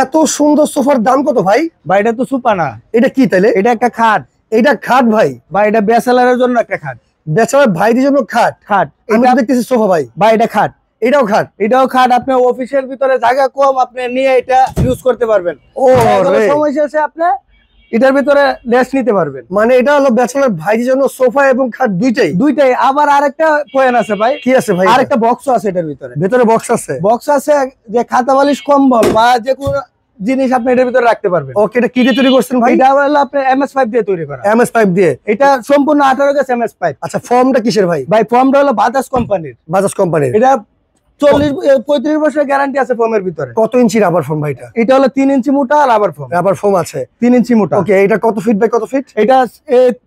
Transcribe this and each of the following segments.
এত সুন্দর সোফার দাম কত ভাই? ভাই এটা তো সোফা না, এটা কি তাইলে? এটা একটা খাট। এটা খাট ভাই? ভাই এটা ব্যাচেলারের জন্য একটা খাট। ব্যাচেলর ভাইদের জন্য খাট? খাট এটা দেখতেছি সোফা ভাই। ভাই এটা খাট। এটাও খাট? এটাও খাট। আপনি অফিসের ভিতরে জায়গা কম, আপনি নিয়ে এটা ইউজ করতে পারবেন। ও রে, সময় শেষে আপনি এটার ভিতরে রেস্ট নিতে পারবেন। মানে এটা হলো ব্যাচেলর ভাইদের জন্য সোফা এবং খাট দুইটাই। আবার আরেকটা পয়েন্ট আছে ভাই। কি আছে ভাই? আরেকটা বক্স আছে এটার ভিতরে। ভেতরে বক্স আছে? বক্স আছে, যে খাতা বালিশ কম্বল বা যে কোনো জিনিস আপনি এটার ভিতরে রাখতে পারবেন। ওকে, এটা কি দিয়ে তৈরি করছেন ভাই? এটা হলো আপনি MS5 দিয়ে তৈরি করা। MS5 দিয়ে? এটা সম্পূর্ণ 18 গজ MS5। আচ্ছা, ফর্মটা কিসের ভাই? ভাই ফর্মটা হলো বাজাজ কোম্পানির। বাজাজ কোম্পানির। এটা 40-35 বছরের গ্যারান্টি আছে ফর্মের ভিতরে। কত ইঞ্চি রাবার ফর্ম ভাই? এটা হলো 3 ইঞ্চি মোটা রাবার ফর্ম। রাবার ফর্ম আছে 3 ইঞ্চি মোটা। ওকে, এটা কত ফিট বাই কত ফিট? এটা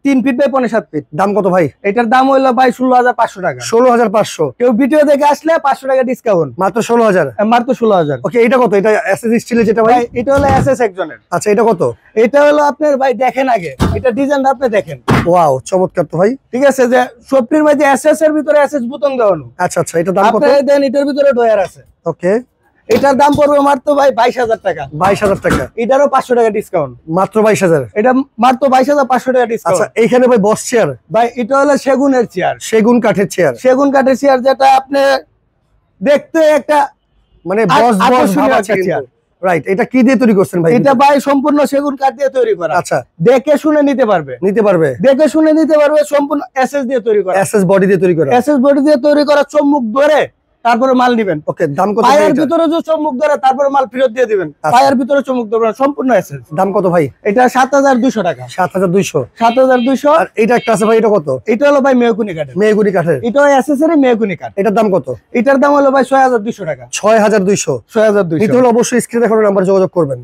3 ফিট বাই 7 ফিট। দাম কত ভাই? এটার দাম হলো ভাই 16,500 টাকা। 16,500? কেউ ভিডিও দেখে আসলে 500 টাকা ডিসকাউন্ট। মাত্র 16,000? মাত্র 16,000। ওকে, এটা কত? এটা এসএস স্টিলের যেটা ভাই? এটা হলো SS একজনের। আচ্ছা, এটা কত? এটা হলো আপনার ভাই দেখেন আগে এটা ডিজাইনটা আপনি দেখেন। ওয়াও, চমৎকার তো ভাই। ঠিক আছে, যে সবটির মধ্যে SS এর ভিতরে SS বুতাম দেওয়ানো। আচ্ছা আচ্ছা, এটা দাম কত? আপনি দেন এটার ভিতরে ডয়ার আছে। ওকে, এটার দাম পড়বে মাত্র ভাই 22,000 টাকা। 22,000 টাকা? এটারও 500 টাকা ডিসকাউন্ট। মাত্র 22,000? এটা মাত্র 22,500 টাকা ডিসকাউন্ট। আচ্ছা, এইখানে ভাই বস চেয়ার? ভাই এটা হলো সেগুনের চেয়ার। সেগুন কাঠের চেয়ার? সেগুন কাঠের চেয়ার, যেটা আপনি দেখতে একটা মানে বস ভাব আছে চেয়ার। রাইট। এটা কি দিয়ে তৈরি করছেন ভাই? এটা ভাই সম্পূর্ণ সেগুন কাঠ দিয়ে তৈরি করা। আচ্ছা, দেখে শুনে নিতে পারবে। দেখে শুনে নিতে পারবে। সম্পূর্ণ SS দিয়ে তৈরি করা। এসএস বডি দিয়ে তৈরি করা? SS বডি দিয়ে তৈরি করা। চমুক ধরে তারপরে মাল নিবেন। ওকে, দাম কত? পায়ের ভিতরে যে চমুক ধরে তারপরে মাল ফেরত দিয়ে দিবেন। পায়ের ভিতরে চমুক ধরবে সম্পূর্ণ SS। দাম কত ভাই? এটা 7,200 টাকা। 7,200? 7,200। আর এটা একটা আছে ভাই, এটা কত? এটা হলো ভাই মেহগুনি কাঠের। মেহগুনি কাঠের? এটা SS এর মেহগুনি কাঠ। এটার দাম কত? এটার দাম হলো ভাই 6,200 টাকা। 6,200? 6,200। নিতে হলে অবশ্যই স্ক্রিনে দেখানো নাম্বার যোগাযোগ করবেন।